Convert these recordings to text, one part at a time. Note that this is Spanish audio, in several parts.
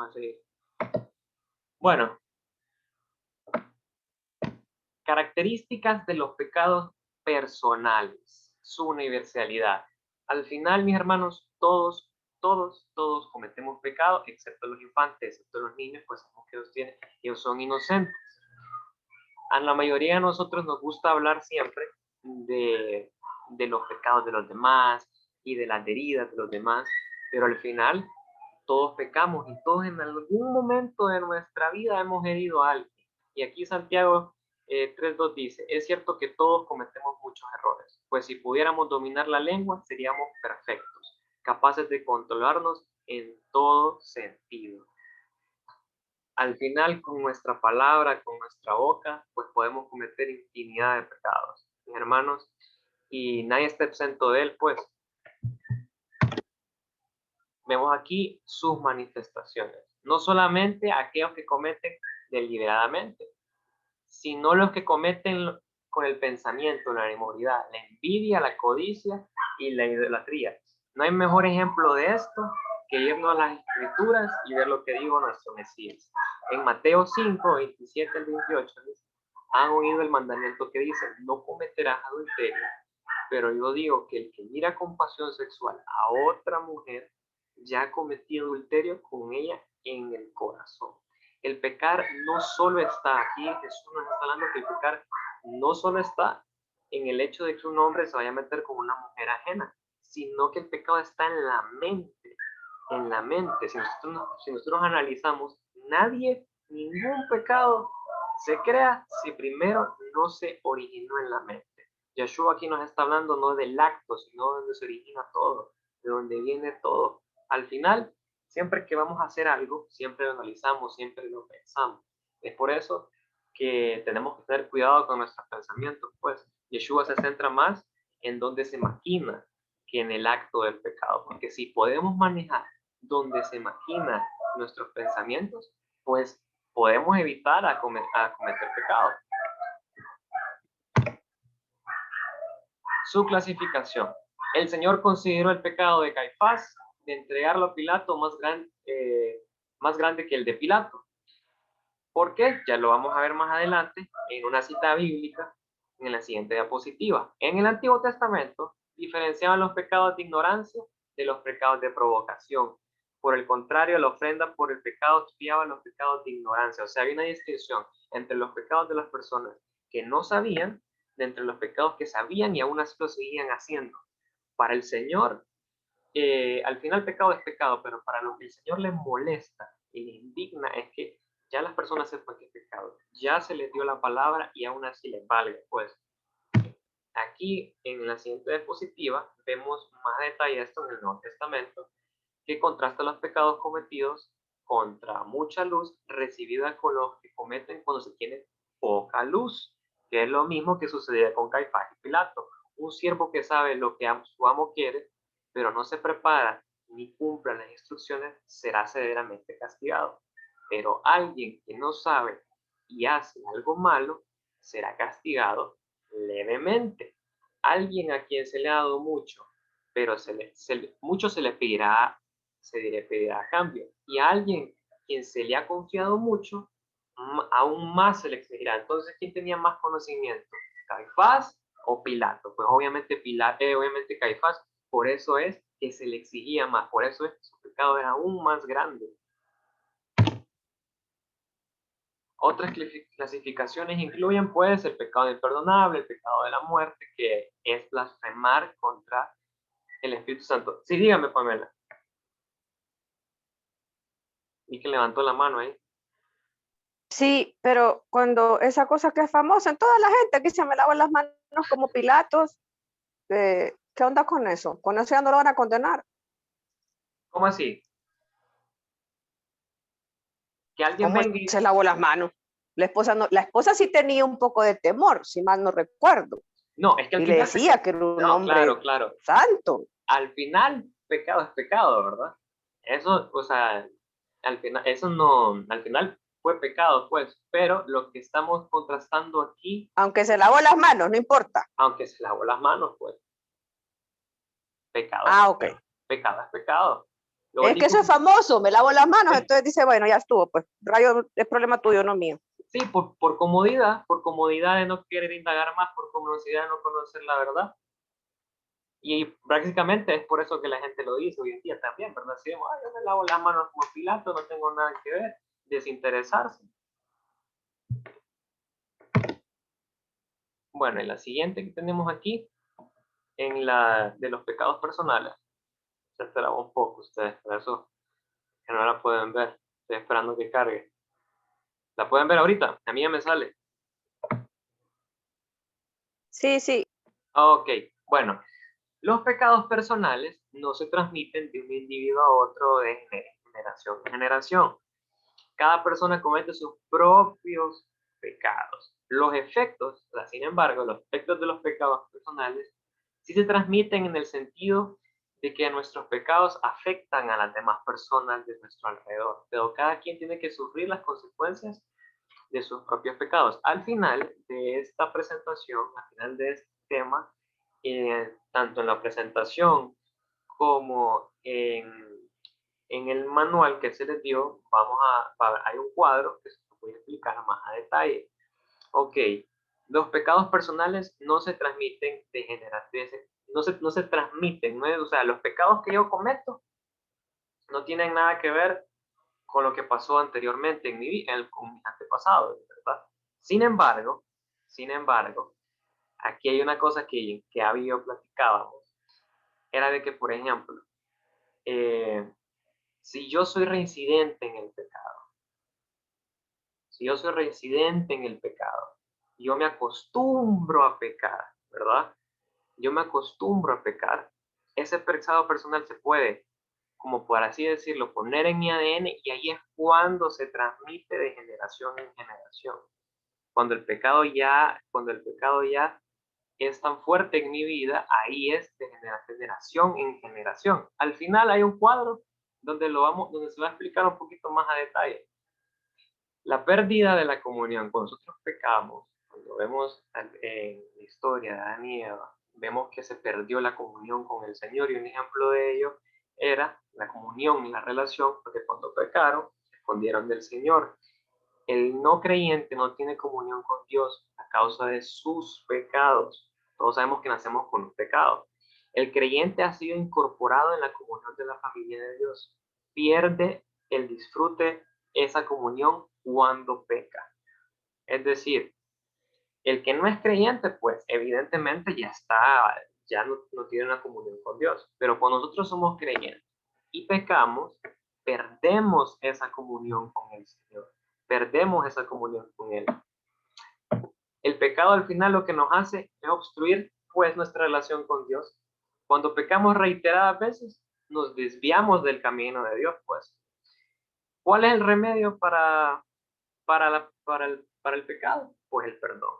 vamos a seguir. Bueno, características de los pecados personales, su universalidad. Al final, mis hermanos, todos cometemos pecados, excepto los infantes, excepto los niños, pues sabemos que ellos son inocentes. A la mayoría de nosotros nos gusta hablar siempre de los pecados de los demás y de las heridas de los demás, pero al final todos pecamos y todos en algún momento de nuestra vida hemos herido a alguien. Y aquí Santiago 3.2 dice, es cierto que todos cometemos muchos errores, pues si pudiéramos dominar la lengua seríamos perfectos, capaces de controlarnos en todo sentido. Al final, con nuestra palabra, con nuestra boca, pues podemos cometer infinidad de pecados, mis hermanos, y nadie está exento de él, pues. Vemos aquí sus manifestaciones, no solamente aquellos que cometen deliberadamente, sino los que cometen con el pensamiento, la inmoralidad, la envidia, la codicia y la idolatría. No hay mejor ejemplo de esto que irnos a las Escrituras y ver lo que dijo nuestro Mesías. En Mateo 5, 27 al 28, dice, han oído el mandamiento que dice, no cometerás adulterio, pero yo digo que el que mira con pasión sexual a otra mujer, ya ha cometido adulterio con ella en el corazón. El pecar no solo está aquí, Jesús nos está hablando que el pecar no solo está en el hecho de que un hombre se vaya a meter con una mujer ajena, sino que el pecado está en la mente, en la mente. Si nosotros analizamos, ningún pecado se crea si primero no se originó en la mente. Yeshua aquí nos está hablando no del acto, sino de donde se origina todo, de donde viene todo. Al final, siempre que vamos a hacer algo, siempre lo analizamos, siempre lo pensamos. Es por eso que tenemos que tener cuidado con nuestros pensamientos, pues Yeshua se centra más en donde se maquina que en el acto del pecado, porque si podemos manejar donde se maquina nuestros pensamientos, pues podemos evitar a cometer pecado. Su clasificación. El Señor consideró el pecado de Caifás de entregarlo a Pilato más grande que el de Pilato. ¿Por qué? Ya lo vamos a ver más adelante en una cita bíblica en la siguiente diapositiva. En el Antiguo Testamento diferenciaban los pecados de ignorancia de los pecados de provocación. Por el contrario, la ofrenda por el pecado expiaba los pecados de ignorancia. O sea, hay una distinción entre los pecados de las personas que no sabían, de entre los pecados que sabían y aún así lo seguían haciendo. Para el Señor, al final pecado es pecado, pero para lo que el Señor le molesta y le indigna es que ya las personas sepan que es pecado. Ya se les dio la palabra y aún así les vale. Pues aquí en la siguiente diapositiva vemos más detalle esto en el Nuevo Testamento, que contrasta los pecados cometidos contra mucha luz recibida con los que cometen cuando se tiene poca luz, que es lo mismo que sucedía con Caifás y Pilato. Un siervo que sabe lo que su amo quiere, pero no se prepara ni cumple las instrucciones, será severamente castigado. Pero alguien que no sabe y hace algo malo, será castigado levemente. Alguien a quien se le ha dado mucho, pero mucho se le pedirá a cambio. Y a alguien quien se le ha confiado mucho, aún más se le exigirá. Entonces, ¿quién tenía más conocimiento? ¿Caifás o Pilato? Pues obviamente Caifás, por eso es que se le exigía más, por eso es que su pecado era aún más grande. Otras clasificaciones incluyen pues el pecado imperdonable, el pecado de la muerte, que es blasfemar contra el Espíritu Santo. Sí, dígame, Pamela. Y que levantó la mano ahí. Sí, pero cuando esa cosa que es famosa en toda la gente, aquí se me lavan las manos como Pilatos, ¿qué onda con eso? Con eso ya no lo van a condenar. ¿Cómo así? Que alguien ¿Cómo venga y... se lavó las manos? La esposa sí tenía un poco de temor, si mal no recuerdo. No, es que al y final... le decía que era un hombre claro. santo. Al final, pecado es pecado, ¿verdad? Eso, o sea, al final, eso no, al final fue pecado, pues, pero lo que estamos contrastando aquí... Aunque se lavó las manos, no importa. Aunque se lavó las manos, pues. Pecado Ah, ok. Pecado es pecado. Es que eso es famoso, me lavo las manos, entonces dice, bueno, ya estuvo, pues, rayo, es problema tuyo, no mío. Sí, por comodidad de no querer indagar más, por comodidad de no conocer la verdad. Y prácticamente es por eso que la gente lo dice hoy en día también, ¿verdad? Si decimos, yo me lavo las manos como Pilato, no tengo nada que ver, desinteresarse. Bueno, en la siguiente que tenemos aquí, en la de los pecados personales, se esperaba un poco ustedes, por eso que no la pueden ver, estoy esperando que cargue. ¿La pueden ver ahorita? A mí ya me sale. Sí, sí. Ok, bueno, los pecados personales no se transmiten de un individuo a otro de generación en generación. Cada persona comete sus propios pecados. Los efectos, sin embargo, los efectos de los pecados personales sí se transmiten en el sentido de que nuestros pecados afectan a las demás personas de nuestro alrededor, pero cada quien tiene que sufrir las consecuencias de sus propios pecados. Al final de esta presentación, al final de este tema, tanto en la presentación como en el manual que se les dio, hay un cuadro que se lo voy a explicar más a detalle. Ok, los pecados personales no se transmiten de generación, no se transmiten, ¿no? O sea, los pecados que yo cometo no tienen nada que ver con lo que pasó anteriormente en mi vida, con mis antepasados, ¿verdad? Sin embargo, aquí hay una cosa que había platicábamos, era de que, por ejemplo, si yo soy reincidente en el pecado, si yo soy reincidente en el pecado, yo me acostumbro a pecar, ¿verdad? Yo me acostumbro a pecar. Ese pecado personal se puede, como por así decirlo, poner en mi ADN y ahí es cuando se transmite de generación en generación. Cuando el pecado ya es tan fuerte en mi vida, ahí es de generación en generación. Al final hay un cuadro donde se va a explicar un poquito más a detalle. La pérdida de la comunión, cuando nosotros pecamos, cuando vemos en la historia de Adán y Eva, vemos que se perdió la comunión con el Señor y un ejemplo de ello era la comunión y la relación, porque cuando pecaron, se escondieron del Señor. El no creyente no tiene comunión con Dios a causa de sus pecados. Todos sabemos que nacemos con un pecado. El creyente ha sido incorporado en la comunión de la familia de Dios. Pierde el disfrute, esa comunión cuando peca. Es decir, el que no es creyente, pues evidentemente ya no tiene una comunión con Dios. Pero cuando nosotros somos creyentes y pecamos, perdemos esa comunión con el Señor. Perdemos esa comunión con Él. El pecado al final lo que nos hace es obstruir pues nuestra relación con Dios. Cuando pecamos reiteradas veces, nos desviamos del camino de Dios, pues. ¿Cuál es el remedio para el pecado? Pues el perdón.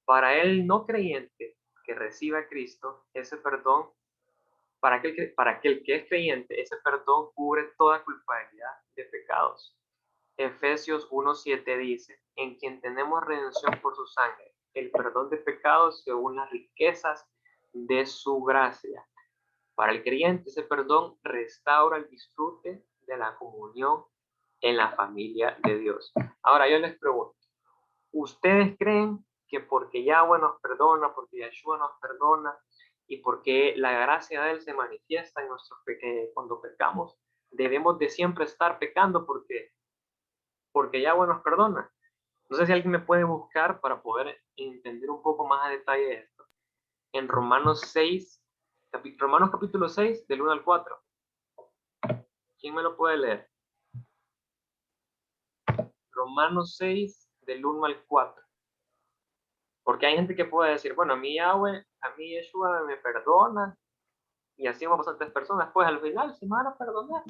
Para el no creyente que reciba a Cristo, ese perdón, para aquel que es creyente, ese perdón cubre toda culpabilidad de pecados. Efesios 1:7 dice, en quien tenemos redención por su sangre, el perdón de pecados según las riquezas de su gracia. Para el creyente, ese perdón restaura el disfrute de la comunión en la familia de Dios. Ahora yo les pregunto, ¿ustedes creen que porque Yahweh nos perdona, porque Yeshua nos perdona y porque la gracia de Él se manifiesta en cuando pecamos, debemos de siempre estar pecando porque Yahweh nos perdona? No sé si alguien me puede buscar para poder entender un poco más a detalle esto. En Romanos capítulo 6, del 1 al 4. ¿Quién me lo puede leer? Romanos 6, del 1 al 4. Porque hay gente que puede decir, bueno, a mí Yahweh, a mí Yeshua me perdona, y así van bastantes personas. Pues al final, si me van a perdonar,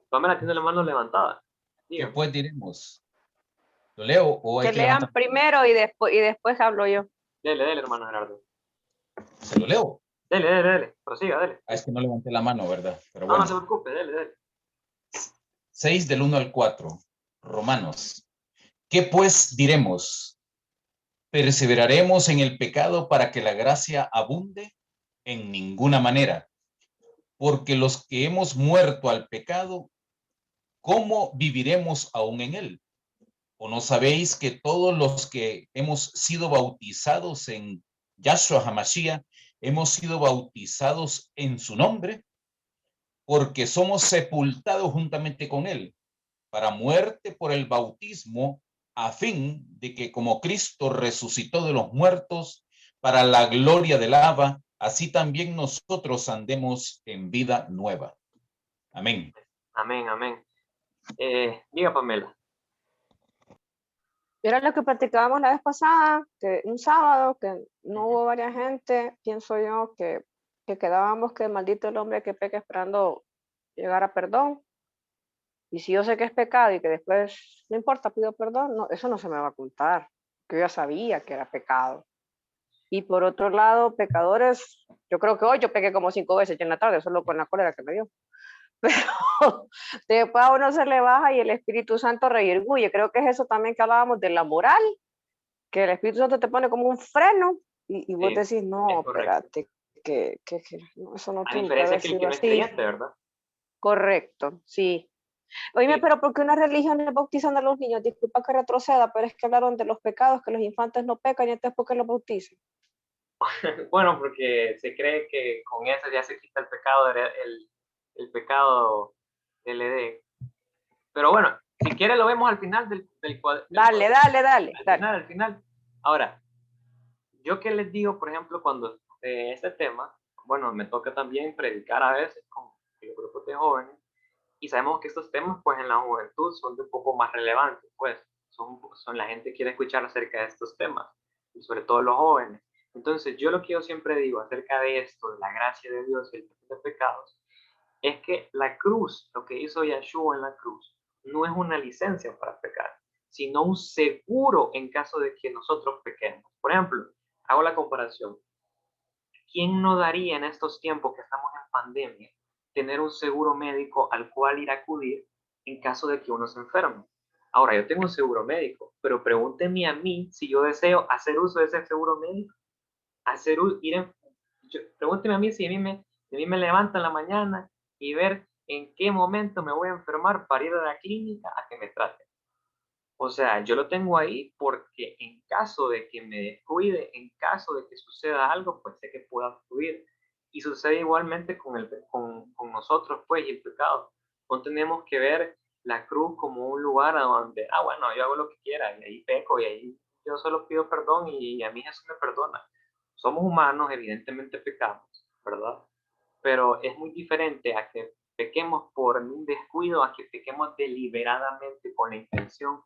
Pamela tiene la mano levantada. ¿Qué pues diremos? ¿Lo leo o hay Que que lean levantar? primero y después hablo yo. Dele, hermano Gerardo. ¿Se lo leo? Dele. Prosiga, dele. Ah, es que no levanté la mano, ¿verdad? Pero No, bueno. no se preocupe, dele. 6 del 1 al 4. Romanos. ¿Qué pues diremos? ¿Perseveraremos en el pecado para que la gracia abunde? En ninguna manera. porque los que hemos muerto al pecado, ¿cómo viviremos aún en él? ¿O no sabéis que todos los que hemos sido bautizados en Yahshua HaMashiach, hemos sido bautizados en su nombre? Porque somos sepultados juntamente con él para muerte por el bautismo, a fin de que como Cristo resucitó de los muertos para la gloria del Abba, así también nosotros andemos en vida nueva. Amén. Amén, amén. Diga, Pamela. Era lo que practicábamos la vez pasada, que un sábado, que no hubo varias gente, pienso yo que quedábamos que maldito el hombre que peca esperando llegar a perdón. Y si yo sé que es pecado y que después, no importa, pido perdón, no, eso no se me va a ocultar, que yo ya sabía que era pecado. Y por otro lado, pecadores, yo creo que hoy yo pequé como 5 veces ya en la tarde, solo con la cólera que me dio. Pero después a uno se le baja y el Espíritu Santo reirguye. Creo que es eso también que hablábamos de la moral, que el Espíritu Santo te pone como un freno y vos Sí, decís, no, espérate, que no, eso no a tiene que diferencia haber que el que sido no es así. creyente, ¿verdad? Correcto, sí. Oíme, Sí. pero ¿por qué una religión bautizan a los niños? Disculpa que retroceda, pero es que hablaron de los pecados, que los infantes no pecan y entonces ¿por qué los bautizan? Bueno, porque se cree que con eso ya se quita el pecado, el pecado del Edén. Pero bueno, si quiere lo vemos al final del cuadro. Dale. Al final. Ahora, yo que les digo, por ejemplo, cuando este tema, bueno, me toca también predicar a veces con los grupos de jóvenes, y sabemos que estos temas, pues en la juventud son de un poco más relevantes, pues son la gente quiere escuchar acerca de estos temas, y sobre todo los jóvenes. Entonces, yo lo que yo siempre digo acerca de esto, de la gracia de Dios y el perdón de pecados, es que la cruz, lo que hizo Yahshua en la cruz, no es una licencia para pecar, sino un seguro en caso de que nosotros pequemos. Por ejemplo, hago la comparación. ¿Quién no daría en estos tiempos que estamos en pandemia tener un seguro médico al cual ir a acudir en caso de que uno se enferme? Ahora, yo tengo un seguro médico, pero pregúnteme a mí si yo deseo hacer uso de ese seguro médico. Pregúnteme a mí si a mí me levanto en la mañana y ver en qué momento me voy a enfermar para ir a la clínica a que me traten. O sea, yo lo tengo ahí porque en caso de que me descuide, en caso de que suceda algo, pues sé que puedo acudir. Y sucede igualmente con nosotros, pues, y el pecado. No tenemos que ver la cruz como un lugar a donde, bueno, yo hago lo que quiera y ahí peco y ahí yo solo pido perdón y a mí Jesús me perdona. Somos humanos, evidentemente pecamos, ¿verdad? Pero es muy diferente a que pequemos por un descuido, a que pequemos deliberadamente con la intención,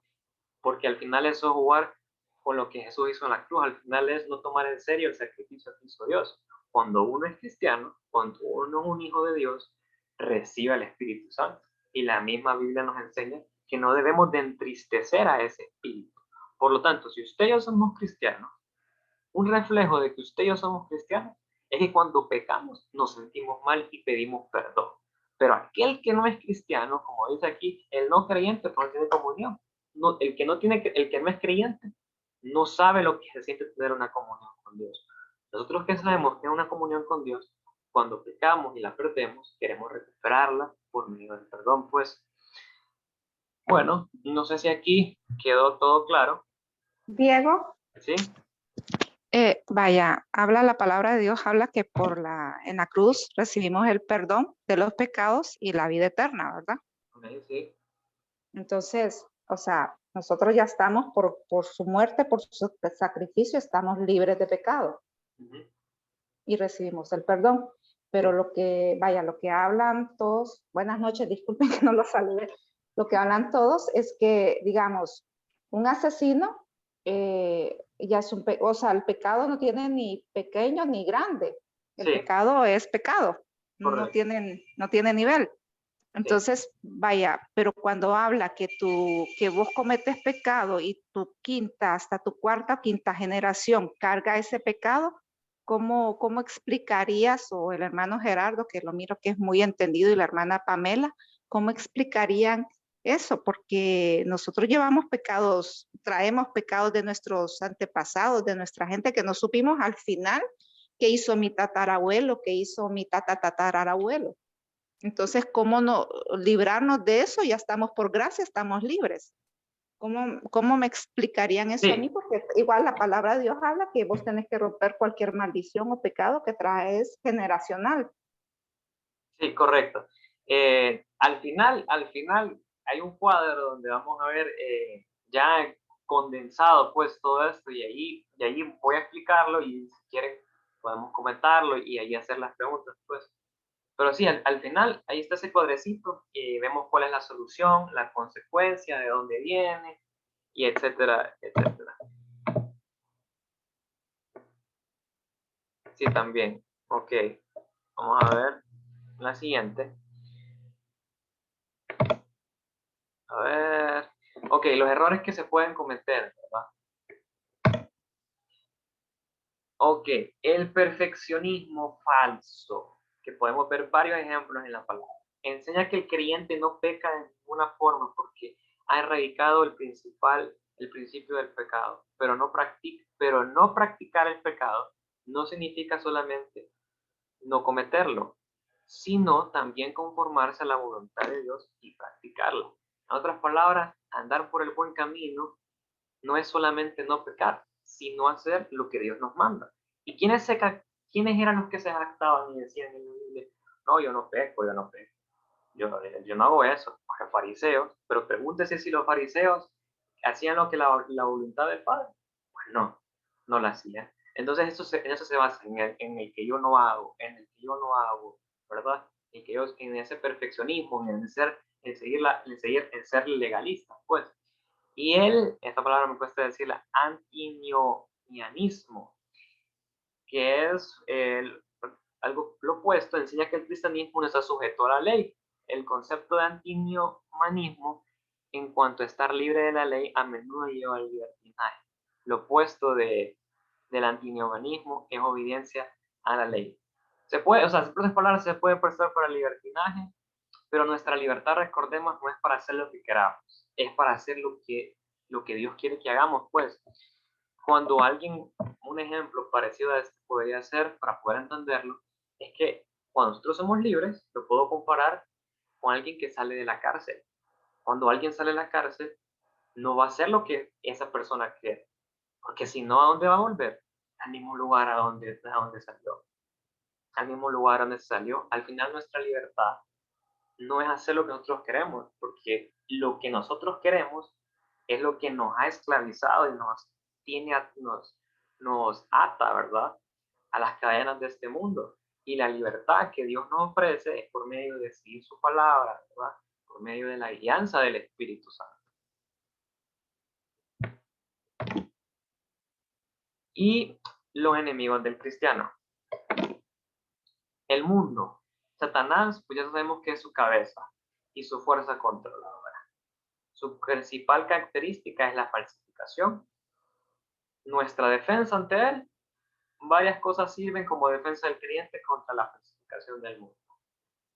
porque al final eso es jugar con lo que Jesús hizo en la cruz, al final es no tomar en serio el sacrificio que hizo Dios. Cuando uno es cristiano, cuando uno es un hijo de Dios, recibe el Espíritu Santo. Y la misma Biblia nos enseña que no debemos de entristecer a ese Espíritu. Por lo tanto, si usted y yo somos cristianos, un reflejo de que usted y yo somos cristianos es que cuando pecamos nos sentimos mal y pedimos perdón. Pero aquel que no es cristiano, como dice aquí, el no creyente pues no tiene comunión. No, el que no es creyente no sabe lo que se siente tener una comunión con Dios. Nosotros que sabemos tener una comunión con Dios, cuando pecamos y la perdemos, queremos recuperarla por medio del perdón, pues. Bueno, no sé si aquí quedó todo claro. Diego, ¿Sí? vaya, habla la palabra de Dios, habla que en la cruz recibimos el perdón de los pecados y la vida eterna, ¿verdad? Sí. Entonces, o sea, nosotros ya estamos por su muerte, por su sacrificio, estamos libres de pecado y recibimos el perdón. Pero lo que hablan todos, buenas noches, disculpen que no los salude, lo que hablan todos es que, digamos, un asesino ya es o sea, el pecado no tiene ni pequeño ni grande. El pecado es pecado, no tiene nivel. Entonces, vaya, pero cuando habla que vos cometes pecado y hasta tu cuarta o quinta generación carga ese pecado, ¿cómo explicarías, o el hermano Gerardo, que lo miro que es muy entendido, y la hermana Pamela, cómo explicarían eso? Porque nosotros llevamos pecados, traemos pecados de nuestros antepasados, de nuestra gente, que no supimos al final qué hizo mi tatarabuelo, qué hizo mi tatarabuelo. Entonces, ¿cómo no librarnos de eso? Ya estamos por gracia, estamos libres. ¿Cómo me explicarían eso a mí? Sí, Porque igual la palabra de Dios habla que vos tenés que romper cualquier maldición o pecado que traes generacional. sí, correcto. Al final hay un cuadro donde vamos a ver ya condensado pues todo esto y ahí voy a explicarlo y si quieren podemos comentarlo y ahí hacer las preguntas pues. Pero sí, al final ahí está ese cuadrecito y vemos cuál es la solución, la consecuencia, de dónde viene y etcétera, etcétera. Sí, también. Ok, vamos a ver la siguiente. A ver. Ok, los errores que se pueden cometer, ¿verdad? Ok, el perfeccionismo falso, que podemos ver varios ejemplos en la palabra. Enseña que el creyente no peca de ninguna forma porque ha erradicado el principio del pecado, pero no practicar el pecado no significa solamente no cometerlo, sino también conformarse a la voluntad de Dios y practicarla. En otras palabras, andar por el buen camino no es solamente no pecar, sino hacer lo que Dios nos manda. ¿Y quiénes eran los que se jactaban y decían en la Biblia, no, yo no peco, yo no peco, yo no hago eso? Los fariseos, pero pregúntese si los fariseos hacían lo que la voluntad del Padre. Pues no, no la hacían. Entonces en eso se basa, en el que yo no hago, en el que yo no hago, ¿verdad? En ese perfeccionismo, en ser legalista, pues. Y esta palabra me cuesta decirla, antinomianismo, que es algo lo opuesto, enseña que el cristianismo no está sujeto a la ley. El concepto de antinomianismo, en cuanto a estar libre de la ley, a menudo lleva al libertinaje. Lo opuesto del antinomianismo es obediencia a la ley. Se puede, o sea, en otras palabras, se puede prestar para el libertinaje, pero nuestra libertad, recordemos, no es para hacer lo que queramos, es para hacer lo que Dios quiere que hagamos, pues. Cuando alguien, un ejemplo parecido a este podría ser, para poder entenderlo, es que cuando nosotros somos libres, lo puedo comparar con alguien que sale de la cárcel. Cuando alguien sale de la cárcel, no va a hacer lo que esa persona quiere, porque si no, ¿a dónde va a volver? Al mismo lugar a donde salió, al mismo lugar donde salió. Al final nuestra libertad no es hacer lo que nosotros queremos, porque lo que nosotros queremos es lo que nos ha esclavizado y nos ata, ¿verdad? A las cadenas de este mundo. Y la libertad que Dios nos ofrece es por medio de seguir su palabra, ¿verdad? Por medio de la guianza del Espíritu Santo. Y los enemigos del cristiano. El mundo. Satanás, pues ya sabemos que es su cabeza y su fuerza controladora. Su principal característica es la falsificación. Nuestra defensa ante él, varias cosas sirven como defensa del creyente contra la falsificación del mundo.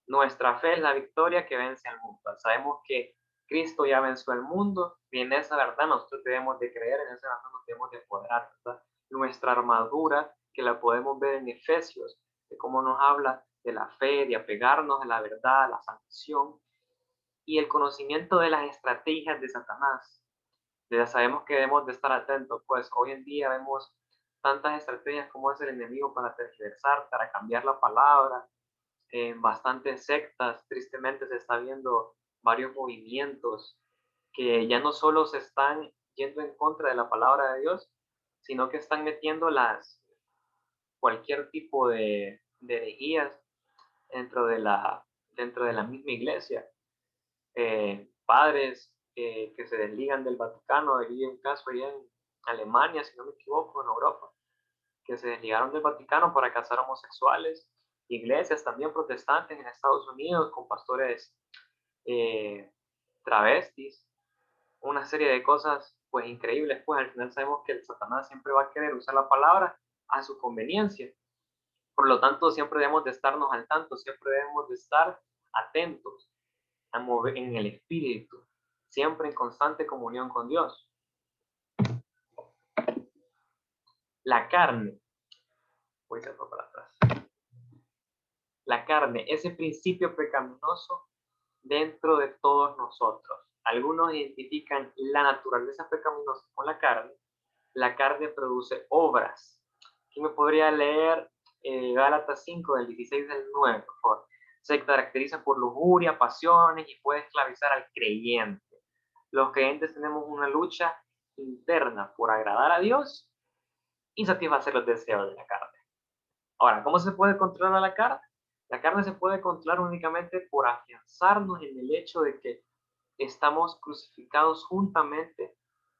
Nuestra fe es la victoria que vence al mundo. Sabemos que Cristo ya venció al mundo y en esa verdad nosotros debemos de creer, en esa verdad nos debemos de apoderar, ¿verdad? Nuestra armadura, que la podemos ver en Efesios, de cómo nos habla de la fe, de apegarnos a la verdad, a la salvación y el conocimiento de las estrategias de Satanás. Ya sabemos que debemos de estar atentos, pues hoy en día vemos tantas estrategias como es el enemigo para tergiversar, para cambiar la palabra. En bastantes sectas, tristemente se está viendo varios movimientos que ya no solo se están yendo en contra de la palabra de Dios, sino que están metiendo cualquier tipo de herejías dentro de la misma iglesia. Padres que se desligan del Vaticano, hay un caso allá en Alemania, si no me equivoco, en Europa, que se desligaron del Vaticano para casar homosexuales, iglesias también protestantes en Estados Unidos con pastores travestis, una serie de cosas pues increíbles, pues al final sabemos que el Satanás siempre va a querer usar la palabra a su conveniencia. Por lo tanto, siempre debemos de estarnos al tanto, siempre debemos de estar atentos a mover en el espíritu, siempre en constante comunión con Dios. La carne, voy a para atrás. la carne, ese principio pecaminoso dentro de todos nosotros. Algunos identifican la naturaleza pecaminosa con la carne. La carne produce obras. ¿Quién me podría leer Gálatas 5, del 16 al 9, por favor? Se caracteriza por lujuria, pasiones y puede esclavizar al creyente. Los creyentes tenemos una lucha interna por agradar a Dios y satisfacer los deseos de la carne. Ahora, ¿cómo se puede controlar la carne? La carne se puede controlar únicamente por afianzarnos en el hecho de que estamos crucificados juntamente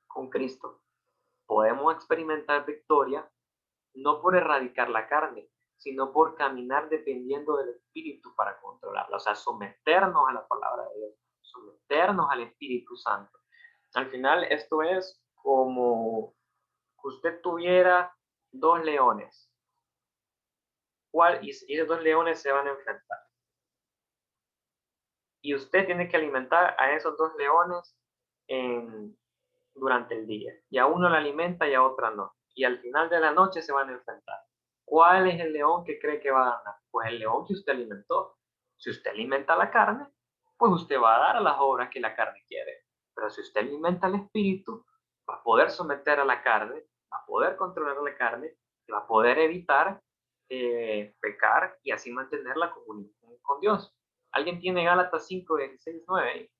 con Cristo. Podemos experimentar victoria no por erradicar la carne, sino por caminar dependiendo del Espíritu para controlarla. O sea, someternos a la palabra de Dios, someternos al Espíritu Santo. Al final, esto es como que usted tuviera dos leones. Y esos dos leones se van a enfrentar. Y usted tiene que alimentar a esos dos leones durante el día. Y a uno lo alimenta y a otra no. Y al final de la noche se van a enfrentar. ¿Cuál es el león que cree que va a ganar? Pues el león que usted alimentó. Si usted alimenta la carne, pues usted va a dar a las obras que la carne quiere. Pero si usted alimenta el espíritu, va a poder someter a la carne, va a poder controlar la carne, y va a poder evitar pecar y así mantener la comunión con Dios. ¿Alguien tiene Gálatas 5, 16, 9?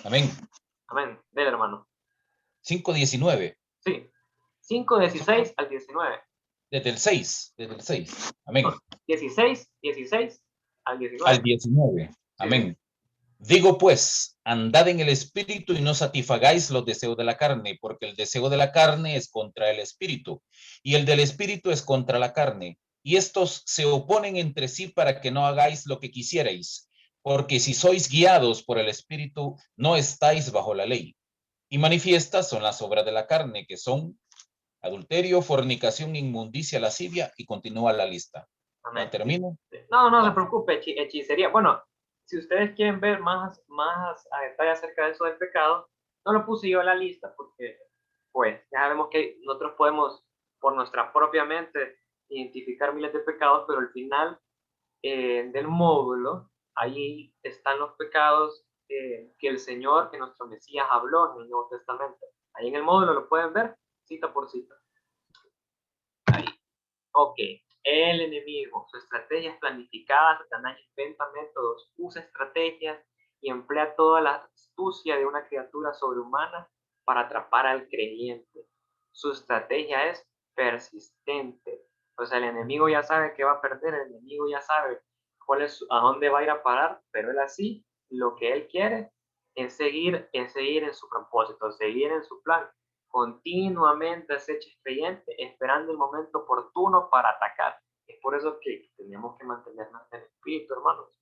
Amén. Amén. Dele, hermano. 5:19. Sí. 5, 16 al 19. Desde el 6. Amén. 16 al 19. Al 19. Amén. Sí. Digo pues, andad en el espíritu y no satisfagáis los deseos de la carne, porque el deseo de la carne es contra el espíritu, y el del espíritu es contra la carne, y estos se oponen entre sí para que no hagáis lo que quisierais, porque si sois guiados por el espíritu, no estáis bajo la ley. Y manifiestas son las obras de la carne, que son adulterio, fornicación, inmundicia, lascivia, y continúa la lista. Amén. ¿Termino? No se preocupe, hechicería. Bueno, si ustedes quieren ver más a detalle acerca de eso del pecado, no lo puse yo en la lista porque, pues, ya sabemos que nosotros podemos, por nuestra propia mente, identificar miles de pecados, pero al final del módulo, ahí están los pecados que el Señor, que nuestro Mesías habló en el Nuevo Testamento. Ahí en el módulo lo pueden ver, cita por cita. Ahí. Ok. El enemigo, su estrategia es planificada, Satanás inventa métodos, usa estrategias y emplea toda la astucia de una criatura sobrehumana para atrapar al creyente. Su estrategia es persistente. O sea, el enemigo ya sabe que va a perder, el enemigo ya sabe a dónde va a ir a parar, pero él así, lo que él quiere es seguir en su propósito, seguir en su plan. Continuamente acecha al creyente, esperando el momento oportuno para atacar. Es por eso que tenemos que mantenernos en el espíritu, hermanos.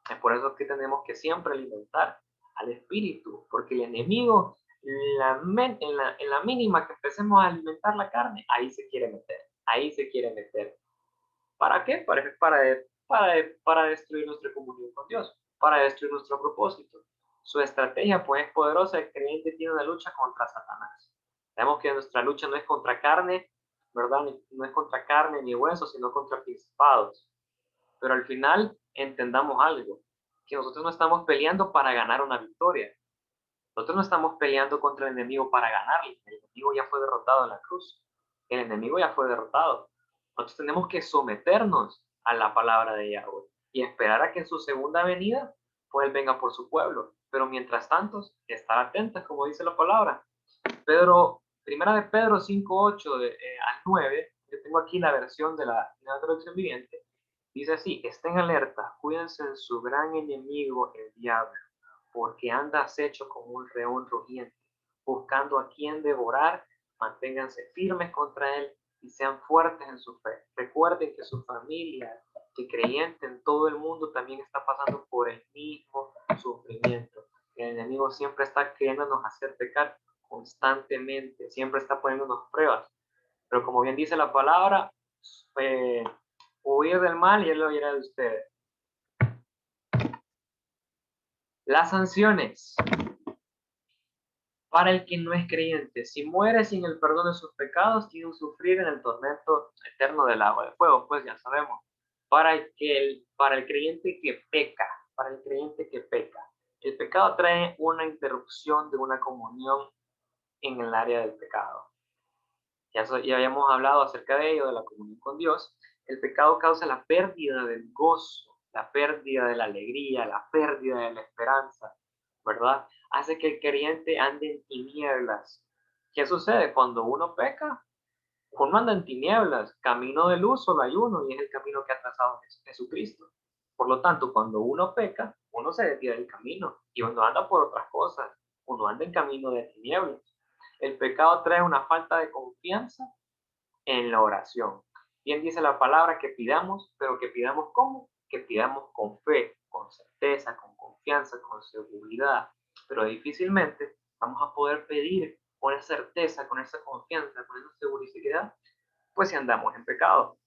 Es por eso que tenemos que siempre alimentar al espíritu, porque el enemigo, en la mínima que empecemos a alimentar la carne, ahí se quiere meter. ¿Para qué? Para destruir nuestra comunión con Dios, para destruir nuestro propósito. Su estrategia, pues, es poderosa. El creyente tiene una lucha contra Satanás. Sabemos que nuestra lucha no es contra carne, ¿verdad? No es contra carne ni hueso, sino contra principados. Pero al final entendamos algo, que nosotros no estamos peleando para ganar una victoria. Nosotros no estamos peleando contra el enemigo para ganarle. El enemigo ya fue derrotado en la cruz. El enemigo ya fue derrotado. Nosotros tenemos que someternos a la palabra de Yahweh y esperar a que en su segunda venida, pues él venga por su pueblo. Pero mientras tanto, estar atentos, como dice la palabra. Primera de Pedro 5:8 al 9, yo tengo aquí la versión de la traducción viviente, dice así: estén alerta, cuídense de su gran enemigo, el diablo, porque anda acecho como un león rugiente, buscando a quien devorar. Manténganse firmes contra él y sean fuertes en su fe. Recuerden que su familia, que creyente en todo el mundo, también está pasando por el mismo sufrimiento. El enemigo siempre está queriéndonos hacer pecar constantemente, siempre está poniéndonos pruebas. Pero como bien dice la palabra, huir del mal y él lo irá de ustedes. Las sanciones Para el que no es creyente, si muere sin el perdón de sus pecados, tiene que sufrir en el tormento eterno del agua de fuego, pues ya sabemos. Para el creyente que peca, para el creyente que peca. El pecado trae una interrupción de una comunión en el área del pecado. Ya habíamos hablado acerca de ello, de la comunión con Dios. El pecado causa la pérdida del gozo, la pérdida de la alegría, la pérdida de la esperanza, ¿verdad? Hace que el creyente ande en tinieblas. ¿Qué sucede? Cuando uno peca, uno anda en tinieblas. Camino de luz solo hay uno y es el camino que ha trazado Jesucristo. Por lo tanto, cuando uno peca, uno se desvía del camino y uno anda por otras cosas. Uno anda en camino de tinieblas. El pecado trae una falta de confianza en la oración. Bien dice la palabra que pidamos, pero que pidamos ¿cómo? Que pidamos con fe, con certeza, con confianza, con seguridad. Pero difícilmente vamos a poder pedir con esa certeza, con esa confianza, con esa seguridad, pues si andamos en pecado.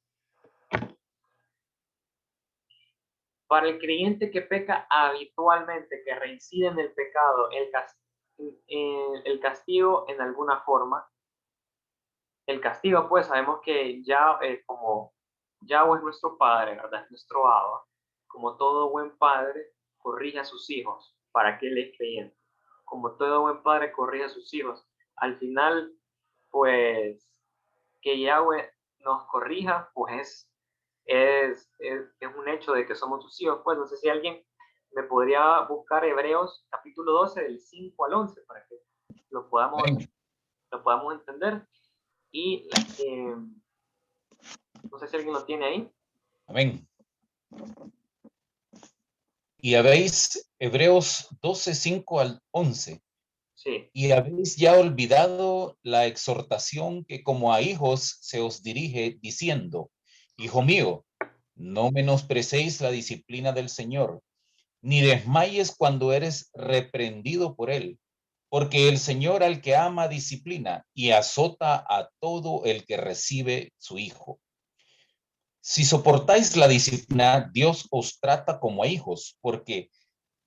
Para el creyente que peca habitualmente, que reincide en el pecado, el castigo en alguna forma, el castigo, pues sabemos que ya como Yahweh es nuestro Padre, ¿verdad? Es nuestro Abba. Como todo buen padre, corrige a sus hijos para que él es creyente. Como todo buen padre, corrige a sus hijos. Al final, pues, que Yahweh nos corrija, pues es un hecho de que somos sus hijos. Pues no sé si alguien me podría buscar Hebreos capítulo 12 del 5 al 11 para que lo podamos entender. Y no sé si alguien lo tiene ahí. Amén. Y habéis, Hebreos 12, 5 al 11. Sí. Y habéis ya olvidado la exhortación que como a hijos se os dirige diciendo, Hijo mío, no menosprecéis la disciplina del Señor, ni desmayes cuando eres reprendido por él, porque el Señor al que ama disciplina y azota a todo el que recibe su hijo. Si soportáis la disciplina, Dios os trata como a hijos, porque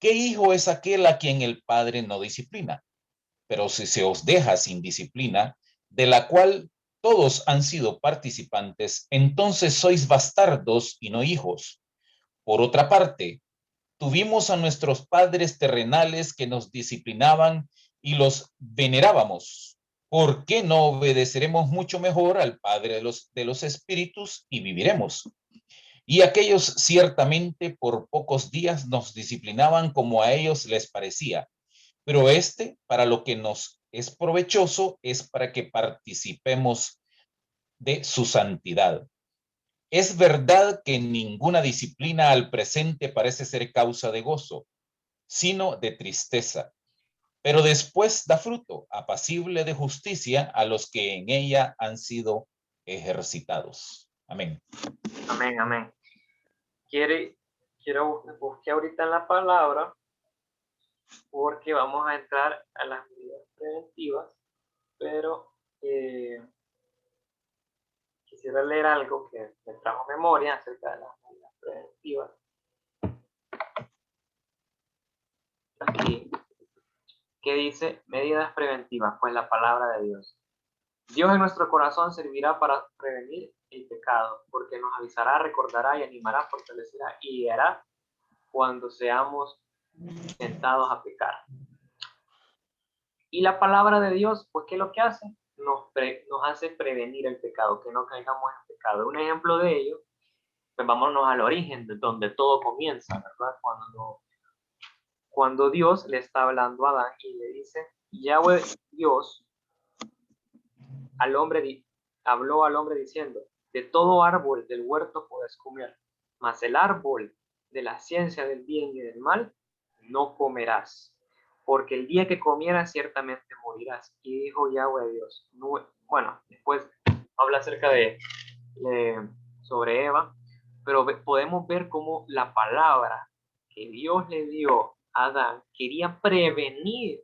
¿qué hijo es aquel a quien el Padre no disciplina? Pero si se os deja sin disciplina, de la cual todos han sido participantes, entonces sois bastardos y no hijos. Por otra parte, tuvimos a nuestros padres terrenales que nos disciplinaban y los venerábamos. ¿Por qué no obedeceremos mucho mejor al Padre de los espíritus y viviremos? Y aquellos ciertamente por pocos días nos disciplinaban como a ellos les parecía, pero para lo que nos es provechoso, es para que participemos de su santidad. Es verdad que ninguna disciplina al presente parece ser causa de gozo, sino de tristeza, pero después da fruto, apacible de justicia a los que en ella han sido ejercitados. Amén. Amén, amén. Quiero buscar ahorita en la palabra porque vamos a entrar a las medidas preventivas, pero quisiera leer algo que me trajo memoria acerca de las medidas preventivas. Aquí, que dice medidas preventivas, pues la palabra de Dios. Dios en nuestro corazón servirá para prevenir el pecado, porque nos avisará, recordará y animará, fortalecerá y guiará cuando seamos tentados a pecar. Y la palabra de Dios, pues, ¿qué es lo que hace? Nos hace prevenir el pecado, que no caigamos en pecado. Un ejemplo de ello, pues vámonos al origen, de donde todo comienza, ¿verdad? Cuando Dios le está hablando a Adán y le dice, Yahweh Dios habló al hombre diciendo, de todo árbol del huerto puedes comer, mas el árbol de la ciencia del bien y del mal no comerás, porque el día que comieras ciertamente morirás. Y dijo Yahweh Dios. Bueno, después habla acerca sobre Eva, pero podemos ver cómo la palabra que Dios le dio a Adán quería prevenir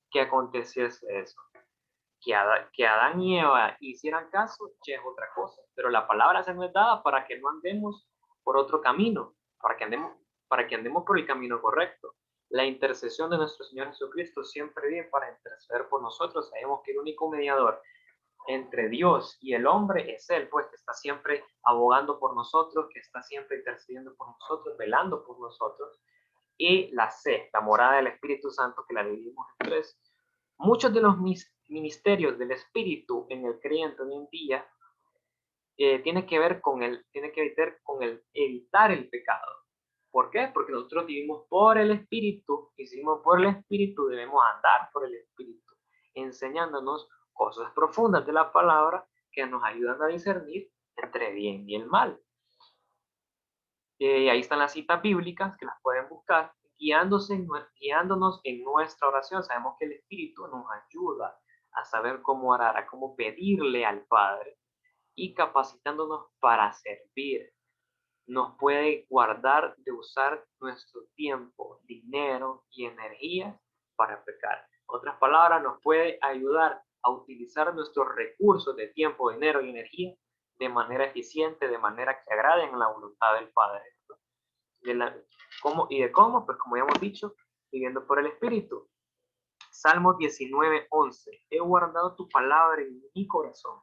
que aconteciese eso. Que Adán y Eva hicieran caso, ya es otra cosa. Pero la palabra se nos es dada para que no andemos por otro camino, para que andemos por el camino correcto. La intercesión de nuestro Señor Jesucristo siempre viene para interceder por nosotros. Sabemos que el único mediador entre Dios y el hombre es Él, pues que está siempre abogando por nosotros, que está siempre intercediendo por nosotros, velando por nosotros. Y la C, la morada del Espíritu Santo, que la dividimos en tres. Muchos de los ministerios del Espíritu en el creyente hoy en día tiene que ver con el evitar el pecado. ¿Por qué? Porque nosotros vivimos por el Espíritu, y si vivimos por el Espíritu debemos andar por el Espíritu, enseñándonos cosas profundas de la palabra que nos ayudan a discernir entre bien y el mal. Ahí están las citas bíblicas que las pueden buscar, guiándonos en nuestra oración. Sabemos que el Espíritu nos ayuda a saber cómo orar, a cómo pedirle al Padre, y capacitándonos para servir. Nos puede guardar de usar nuestro tiempo, dinero y energía para pecar. En otras palabras, nos puede ayudar a utilizar nuestros recursos de tiempo, dinero y energía de manera eficiente, de manera que agraden la voluntad del Padre. ¿Cómo? Pues como ya hemos dicho, viviendo por el Espíritu. Salmo 19:11. He guardado tu palabra en mi corazón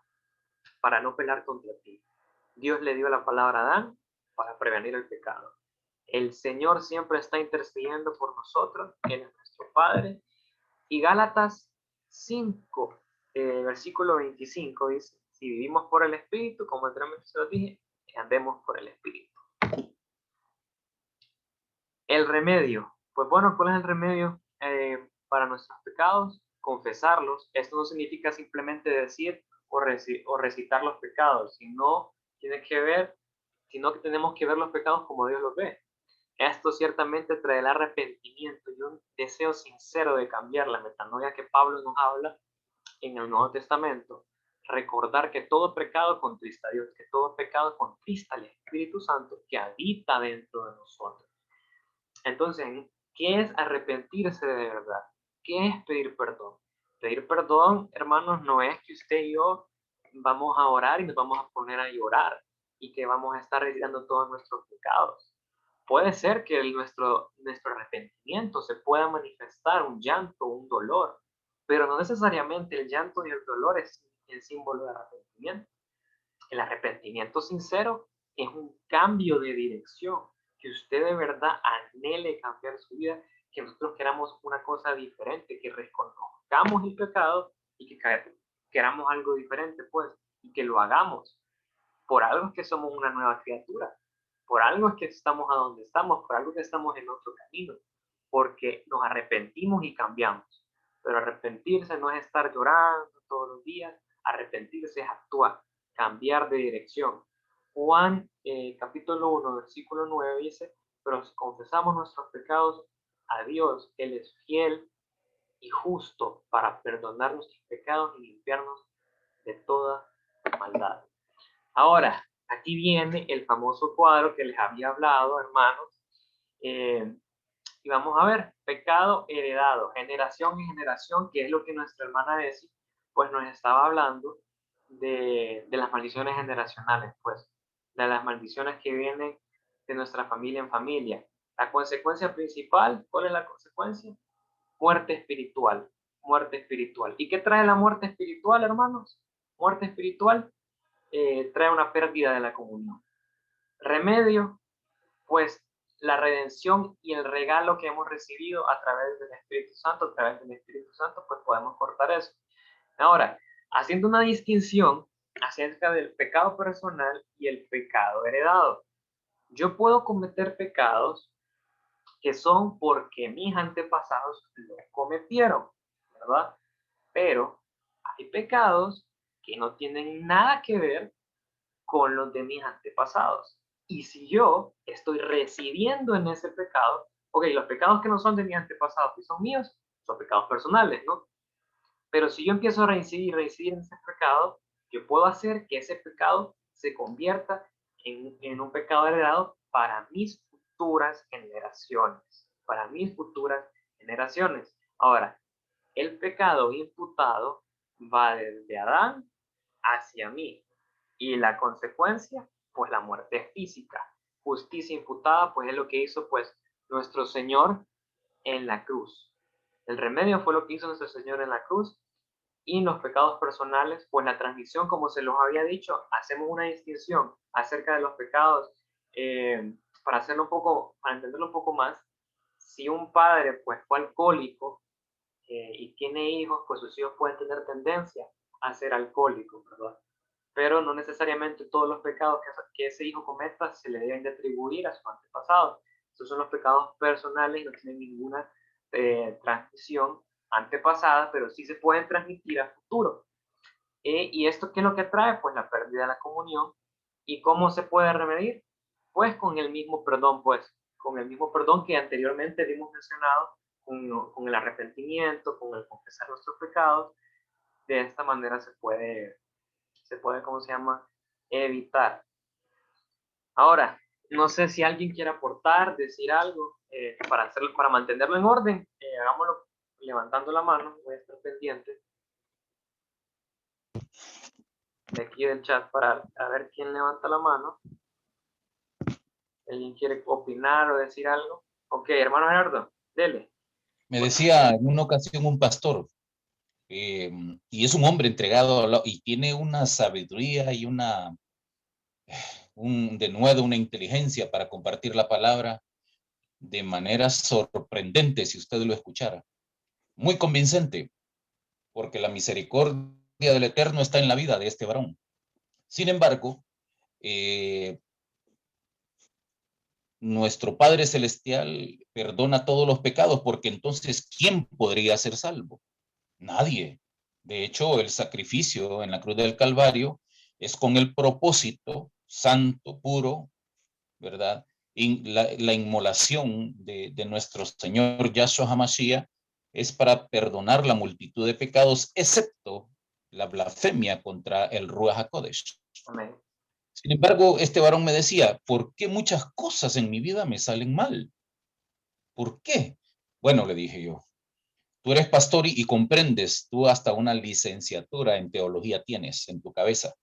para no pelear contra ti. Dios le dio la palabra a Adán para prevenir el pecado. El Señor siempre está intercediendo por nosotros, Él es nuestro Padre. Y Gálatas 5, versículo 25 dice, si vivimos por el Espíritu, como anteriormente se lo dije, andemos por el Espíritu. El remedio. Pues bueno, ¿cuál es el remedio para nuestros pecados? Confesarlos. Esto no significa simplemente decir o recitar los pecados, sino que tenemos que ver los pecados como Dios los ve. Esto ciertamente trae el arrepentimiento y un deseo sincero de cambiar, la metanoia que Pablo nos habla en el Nuevo Testamento. Recordar que todo pecado contrista a Dios, que todo pecado contrista al Espíritu Santo que habita dentro de nosotros. Entonces, ¿qué es arrepentirse de verdad? ¿Qué es pedir perdón? Pedir perdón, hermanos, no es que usted y yo vamos a orar y nos vamos a poner a llorar y que vamos a estar retirando todos nuestros pecados. Puede ser que nuestro arrepentimiento se pueda manifestar un llanto, un dolor, pero no necesariamente el llanto y el dolor es el símbolo de arrepentimiento. El arrepentimiento sincero es un cambio de dirección, que usted de verdad anhele cambiar su vida, que nosotros queramos una cosa diferente, que reconozcamos el pecado y que queramos algo diferente, pues, y que lo hagamos. Por algo es que somos una nueva criatura, por algo es que estamos a donde estamos, por algo es que estamos en otro camino, porque nos arrepentimos y cambiamos. Pero arrepentirse no es estar llorando todos los días, arrepentirse es actuar, cambiar de dirección. Juan capítulo 1, versículo 9 dice, pero si confesamos nuestros pecados a Dios, Él es fiel y justo para perdonar nuestros pecados y limpiarnos de toda maldad. Ahora, aquí viene el famoso cuadro que les había hablado, hermanos. Y vamos a ver, pecado heredado, generación en generación, que es lo que nuestra hermana Bessie, pues nos estaba hablando de las maldiciones generacionales, pues, de las maldiciones que vienen de nuestra familia en familia. La consecuencia principal, ¿cuál es la consecuencia? Muerte espiritual, muerte espiritual. ¿Y qué trae la muerte espiritual, hermanos? Muerte espiritual trae una pérdida de la comunión. Remedio, pues la redención y el regalo que hemos recibido a través del Espíritu Santo, pues podemos cortar eso. Ahora, haciendo una distinción acerca del pecado personal y el pecado heredado. Yo puedo cometer pecados que son porque mis antepasados lo cometieron, ¿verdad? Pero hay pecados que no tienen nada que ver con los de mis antepasados. Y si yo estoy residiendo en ese pecado, ok, los pecados que no son de mis antepasados y son míos, son pecados personales, ¿no? Pero si yo empiezo a reincidir en ese pecado, yo puedo hacer que ese pecado se convierta en un pecado heredado para mis futuras generaciones. Para mis futuras generaciones. Ahora, el pecado imputado va desde Adán hacia mí. Y la consecuencia, pues la muerte física. Justicia imputada, pues es lo que hizo pues nuestro Señor en la cruz. El remedio fue lo que hizo nuestro Señor en la cruz. Y los pecados personales, pues la transmisión, como se los había dicho, hacemos una distinción acerca de los pecados, para hacerlo un poco, para entenderlo un poco más. Si un padre pues fue alcohólico y tiene hijos, pues sus hijos pueden tener tendencia a ser alcohólicos, ¿verdad? Pero no necesariamente todos los pecados que ese hijo cometa se le deben de atribuir a sus antepasados. Esos son los pecados personales y no tienen ninguna transmisión antepasada, pero sí se pueden transmitir a futuro. ¿Y esto qué es lo que trae? Pues la pérdida de la comunión. ¿Y cómo se puede remediar? Pues con el mismo perdón, que anteriormente hemos mencionado, con el arrepentimiento, con el confesar nuestros pecados. De esta manera se puede, ¿cómo se llama?, evitar. Ahora, no sé si alguien quiere aportar, decir algo, para mantenerlo en orden. Hagámoslo levantando la mano, voy a estar pendiente de aquí del chat para ver quién levanta la mano. ¿Alguien quiere opinar o decir algo? Ok, hermano Gerardo, dele. Me decía en una ocasión un pastor, y es un hombre entregado y tiene una sabiduría y denuedo una inteligencia para compartir la palabra de manera sorprendente, si usted lo escuchara. Muy convincente, porque la misericordia del Eterno está en la vida de este varón. Sin embargo, nuestro Padre Celestial perdona todos los pecados, porque entonces, ¿quién podría ser salvo? Nadie. De hecho, el sacrificio en la cruz del Calvario es con el propósito santo, puro, ¿verdad? Y la inmolación de nuestro Señor Yahshua HaMashiach es para perdonar la multitud de pecados, excepto la blasfemia contra el Ruach HaKodesh. Amén. Sin embargo, este varón me decía, ¿por qué muchas cosas en mi vida me salen mal? ¿Por qué? Bueno, le dije yo, tú eres pastor y comprendes, tú hasta una licenciatura en teología tienes en tu cabeza,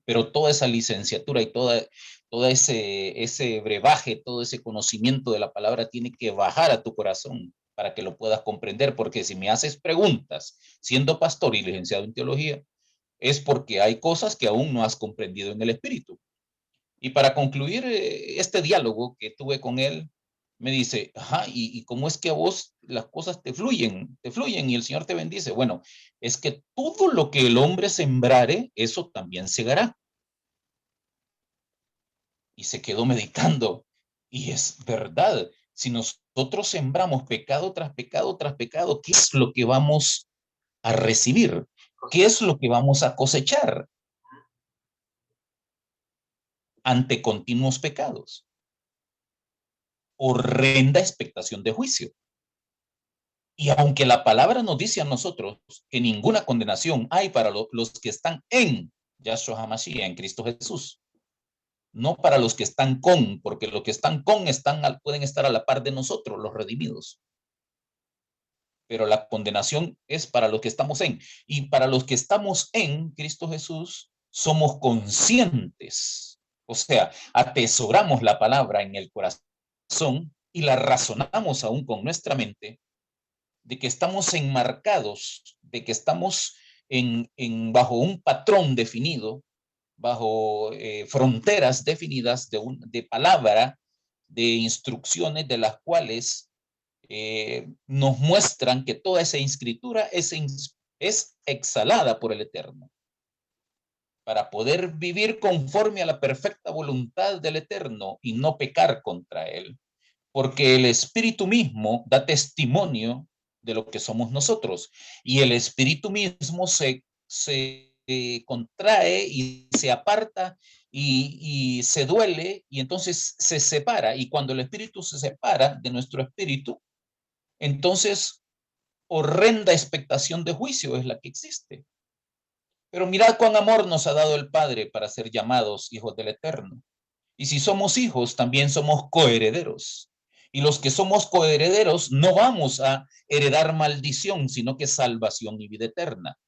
pero toda esa licenciatura y todo ese brebaje, todo ese conocimiento de la palabra tiene que bajar a tu corazón para que lo puedas comprender, porque si me haces preguntas siendo pastor y licenciado en teología, es porque hay cosas que aún no has comprendido en el espíritu. Y para concluir este diálogo que tuve con él, me dice, ajá, ¿y cómo es que a vos las cosas te fluyen y el Señor te bendice? Bueno, es que todo lo que el hombre sembrare, eso también segará. Y se quedó meditando. Y es verdad, si nosotros sembramos pecado tras pecado tras pecado, ¿qué es lo que vamos a recibir? ¿Qué es lo que vamos a cosechar ante continuos pecados? Horrenda expectación de juicio. Y aunque la palabra nos dice a nosotros que ninguna condenación hay para los que están en Yahshua HaMashiach, en Cristo Jesús, no para los que están con, porque los que están con pueden estar a la par de nosotros, los redimidos. Pero la condenación es para los que estamos en. Y para los que estamos en Cristo Jesús, somos conscientes. O sea, atesoramos la palabra en el corazón y la razonamos aún con nuestra mente, de que estamos enmarcados, de que estamos bajo un patrón definido, bajo fronteras definidas de palabra, de instrucciones de las cuales nos muestran que toda esa escritura es exhalada por el Eterno para poder vivir conforme a la perfecta voluntad del Eterno y no pecar contra él, porque el Espíritu mismo da testimonio de lo que somos nosotros y el Espíritu mismo se contrae y se aparta y se duele y entonces se separa, y cuando el Espíritu se separa de nuestro espíritu, entonces horrenda expectación de juicio es la que existe. Pero mirad cuán amor nos ha dado el Padre para ser llamados hijos del Eterno. Y si somos hijos, también somos coherederos. Y los que somos coherederos no vamos a heredar maldición, sino que salvación y vida eterna.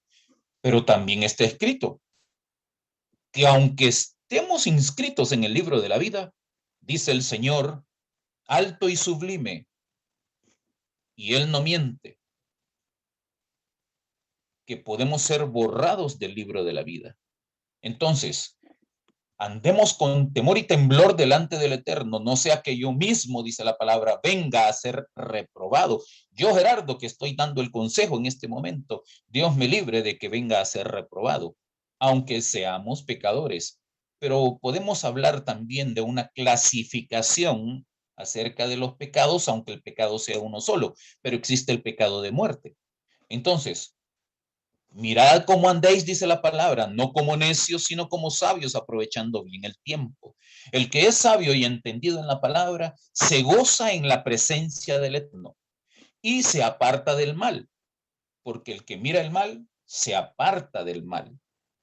Pero también está escrito que aunque estemos inscritos en el libro de la vida, dice el Señor, alto y sublime, y Él no miente, que podemos ser borrados del libro de la vida. Entonces, andemos con temor y temblor delante del Eterno, no sea que yo mismo, dice la palabra, venga a ser reprobado. Yo, Gerardo, que estoy dando el consejo en este momento, Dios me libre de que venga a ser reprobado, aunque seamos pecadores. Pero podemos hablar también de una clasificación acerca de los pecados, aunque el pecado sea uno solo, pero existe el pecado de muerte. Entonces, mirad cómo andéis, dice la palabra, no como necios, sino como sabios, aprovechando bien el tiempo. El que es sabio y entendido en la palabra, se goza en la presencia del Eterno y se aparta del mal, porque el que mira el mal, se aparta del mal,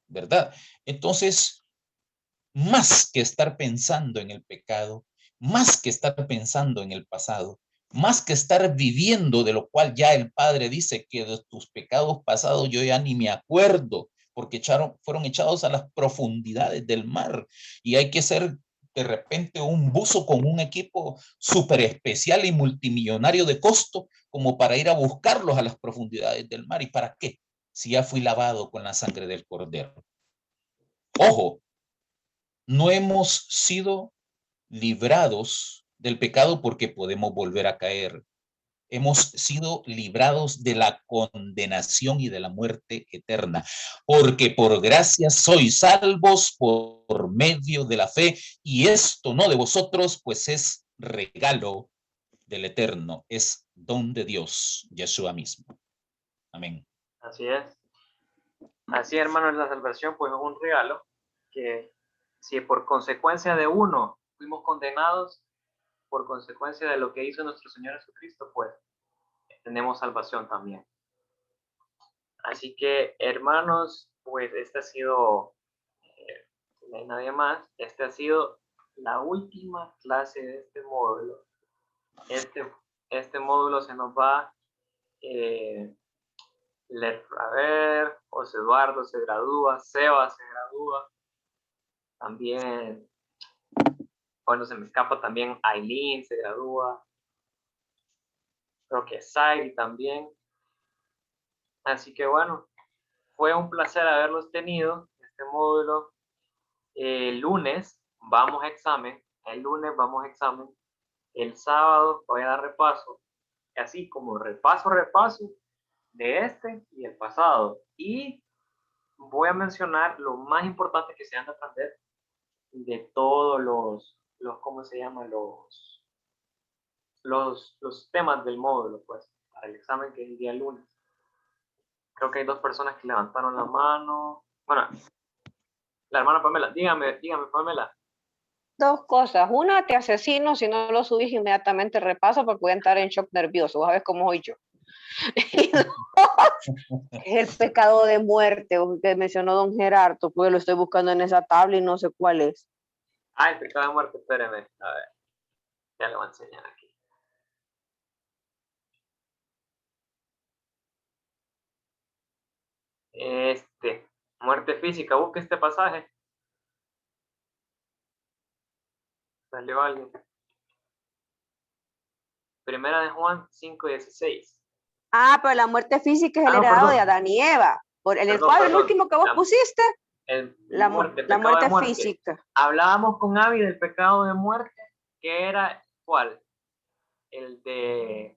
¿verdad? Entonces, más que estar pensando en el pecado, más que estar pensando en el pasado, más que estar viviendo de lo cual ya el Padre dice que de tus pecados pasados yo ya ni me acuerdo, porque fueron echados a las profundidades del mar y hay que ser de repente un buzo con un equipo súper especial y multimillonario de costo como para ir a buscarlos a las profundidades del mar. ¿Y para qué? Si ya fui lavado con la sangre del Cordero. Ojo, no hemos sido librados del pecado porque podemos volver a caer. Hemos sido librados de la condenación y de la muerte eterna, porque por gracia sois salvos por medio de la fe, y esto no de vosotros, pues es regalo del Eterno, es don de Dios, Yeshua mismo. Amén. Así es. Así, hermanos, la salvación pues es un regalo que si por consecuencia de uno fuimos condenados, por consecuencia de lo que hizo nuestro Señor Jesucristo, pues tenemos salvación también. Así que, hermanos, pues esta ha sido, no hay nadie más, esta ha sido la última clase de este módulo. Este módulo se nos va, a ver, José Eduardo se gradúa, Seba se gradúa, también, bueno, se me escapa también, Aileen se gradúa, creo que Sairi también. Así que bueno, fue un placer haberlos tenido, este módulo. El lunes vamos a examen, el sábado voy a dar repaso, así como repaso de este y el pasado. Y voy a mencionar lo más importante que se han de aprender de todos los ¿cómo se llama? Los temas del módulo, pues, para el examen que es el día lunes. Creo que hay 2 personas que levantaron la mano. Bueno, la hermana Pamela, dígame, Pamela. 2 cosas. Una, te asesino si no lo subís inmediatamente repaso porque voy a entrar en shock nervioso. Vos sabés cómo soy yo. Y 2, es el pecado de muerte que mencionó don Gerardo, porque lo estoy buscando en esa tabla y no sé cuál es. Ah, el pecado de muerte, espéreme. A ver, ya le voy a enseñar aquí. Muerte física, busque este pasaje. Salió alguien. Primera de Juan 5:16. Ah, pero la muerte física es el heredado de Adán y Eva. En el cuadro, el último que vos pusiste, la muerte física. Hablábamos con Avi del pecado de muerte, que era ¿cuál? El de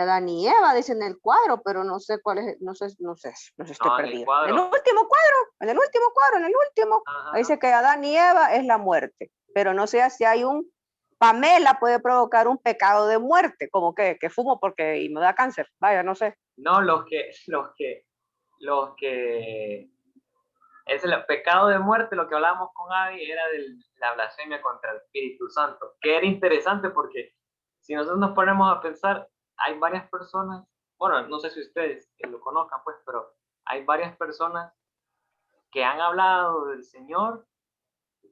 Adán y Eva, dice en el cuadro, pero no sé cuál es, no sé, estoy perdido. En el último cuadro, dice que Adán y Eva es la muerte, pero no sé si hay un Pamela puede provocar un pecado de muerte, como que fumo porque y me da cáncer, vaya, no sé. No, los que es el pecado de muerte, lo que hablábamos con Avi era de la blasfemia contra el Espíritu Santo, que era interesante porque si nosotros nos ponemos a pensar, hay varias personas, bueno, no sé si ustedes lo conozcan, pues, pero hay varias personas que han hablado del Señor,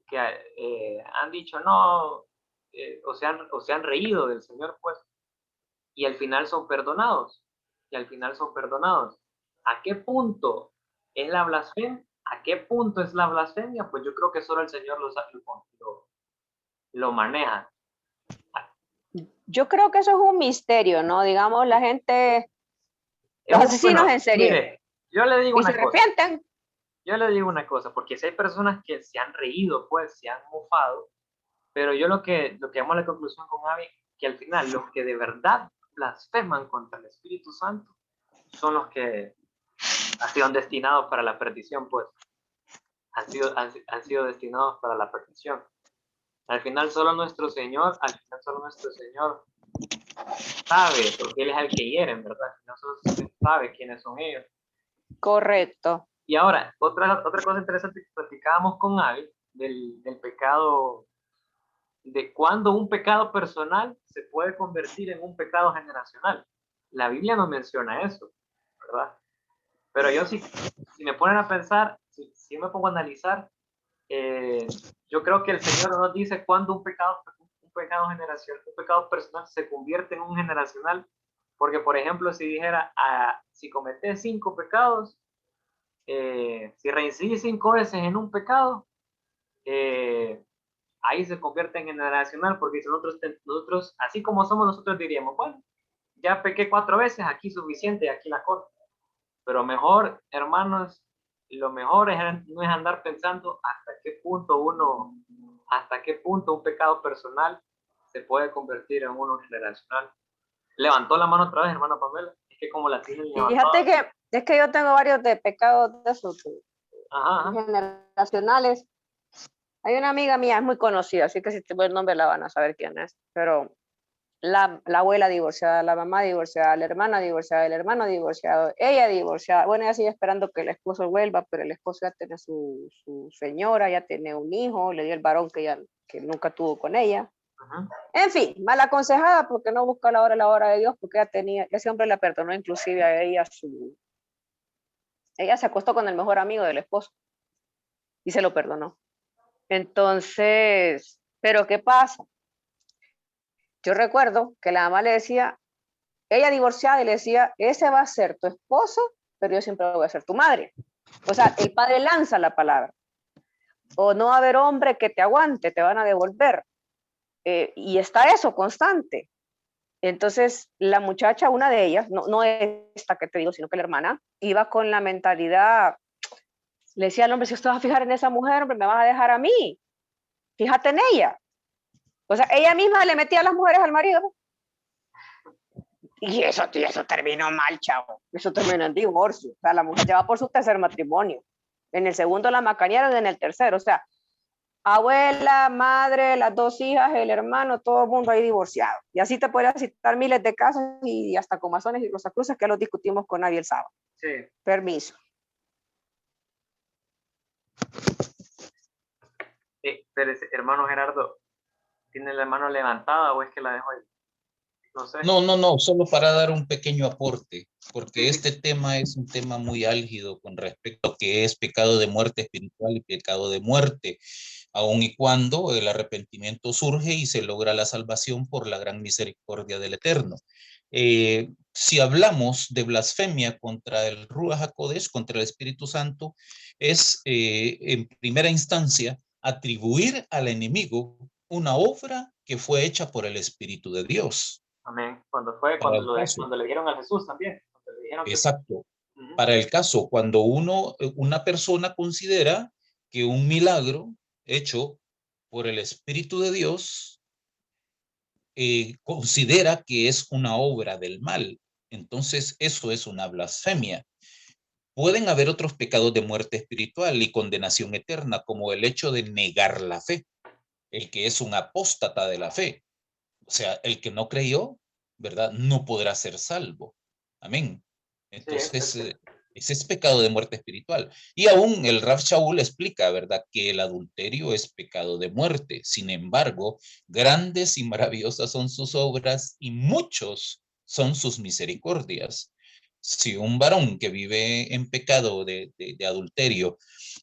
que han dicho no, o se han reído del Señor, pues, y al final son perdonados, ¿A qué punto es la blasfemia? ¿A qué punto es la blasfemia? Pues yo creo que solo el Señor lo maneja. Yo creo que eso es un misterio, ¿no? Digamos, la gente, los asesinos Bueno, en serie, mire, yo le digo y se una cosa. arrepienten. Yo le digo una cosa, porque si hay personas que se han reído, pues, se han mofado, pero yo lo que llamo a la conclusión con Avi, que al final los que de verdad blasfeman contra el Espíritu Santo son los que han sido destinados para la perdición, pues, han sido destinados para la perdición. Al final solo nuestro Señor sabe, porque Él es el que hieren, ¿verdad? No solo sabe quiénes son ellos. Correcto. Y ahora, otra cosa interesante que platicábamos con Avi, del pecado, de cuando un pecado personal se puede convertir en un pecado generacional. La Biblia no menciona eso, ¿verdad? Pero yo si me ponen a pensar, si me pongo a analizar, yo creo que el Señor nos dice cuando un pecado generacional, un pecado personal se convierte en un generacional, porque por ejemplo, si dijera, si cometés 5 pecados, si reincidís 5 veces en un pecado, ahí se convierte en generacional, porque si nosotros, así como somos, nosotros diríamos, bueno, ya pequé 4 veces, aquí suficiente, aquí la corto. Pero mejor, hermanos, lo mejor no es andar pensando hasta qué punto un pecado personal se puede convertir en uno generacional. Levantó la mano otra vez, hermano Pamela. Es que como la tienen levantada. Fíjate que es que yo tengo varios de pecados de esos Ajá. generacionales. Hay una amiga mía, es muy conocida, así que si te voy el nombre la van a saber quién es, pero la abuela divorciada, la mamá divorciada, la hermana divorciada, el hermano divorciado, ella divorciada. Bueno, ella sigue esperando que el esposo vuelva, pero el esposo ya tiene su señora, ya tiene un hijo, le dio el varón que nunca tuvo con ella. Ajá. En fin, mal aconsejada porque no busca la hora de Dios, porque ese hombre la perdonó inclusive a ella ella se acostó con el mejor amigo del esposo y se lo perdonó. Entonces, ¿pero qué pasa? Yo recuerdo que la mamá le decía, ella divorciada, y le decía, ese va a ser tu esposo, pero yo siempre voy a ser tu madre. O sea, el padre lanza la palabra. O no va a haber hombre que te aguante, te van a devolver. Y está eso constante. Entonces, la muchacha, una de ellas, no esta que te digo, sino que la hermana, iba con la mentalidad, le decía al hombre, si usted va a fijar en esa mujer, hombre, me vas a dejar a mí. Fíjate en ella. O sea, ella misma le metía a las mujeres al marido. Y eso terminó mal, chavo. Eso terminó en divorcio. O sea, la mujer ya va por su tercer matrimonio. En el segundo la macanearon, en el tercero. O sea, abuela, madre, las 2 hijas, el hermano, todo el mundo ahí divorciado. Y así te podría citar miles de casos y hasta con masones y rosacruces que los discutimos con nadie el sábado. Sí. Permiso. Pero hermano Gerardo, ¿tiene la mano levantada o es que la dejó ahí? No sé. No, solo para dar un pequeño aporte, porque Sí. este tema es un tema muy álgido con respecto a que es pecado de muerte espiritual y pecado de muerte, aun y cuando el arrepentimiento surge y se logra la salvación por la gran misericordia del Eterno. Si hablamos de blasfemia contra el Ruach HaKodesh, contra el Espíritu Santo, es en primera instancia atribuir al enemigo una obra que fue hecha por el Espíritu de Dios. Amén. Cuando le dijeron a Jesús también. Le dijeron exacto. Para el caso, cuando una persona considera que un milagro hecho por el Espíritu de Dios considera que es una obra del mal, entonces eso es una blasfemia. Pueden haber otros pecados de muerte espiritual y condenación eterna, como el hecho de negar la fe, el que es un apóstata de la fe. O sea, el que no creyó, ¿verdad? No podrá ser salvo. Amén. Entonces, ese es pecado de muerte espiritual. Y aún el Rav Shaul explica, ¿verdad? Que el adulterio es pecado de muerte. Sin embargo, grandes y maravillosas son sus obras y muchos son sus misericordias. Si un varón que vive en pecado de adulterio,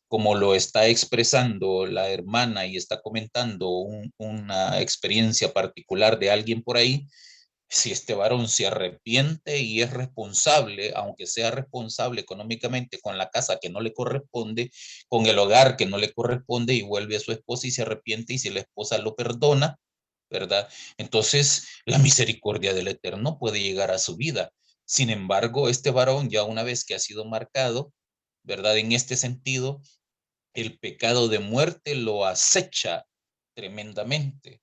como lo está expresando la hermana y está comentando una experiencia particular de alguien por ahí, si este varón se arrepiente y es responsable, aunque sea responsable económicamente con la casa que no le corresponde, con el hogar que no le corresponde, y vuelve a su esposa y se arrepiente, y si la esposa lo perdona, ¿verdad? Entonces, la misericordia del Eterno puede llegar a su vida. Sin embargo, este varón, ya una vez que ha sido marcado, ¿verdad? En este sentido, el pecado de muerte lo acecha tremendamente,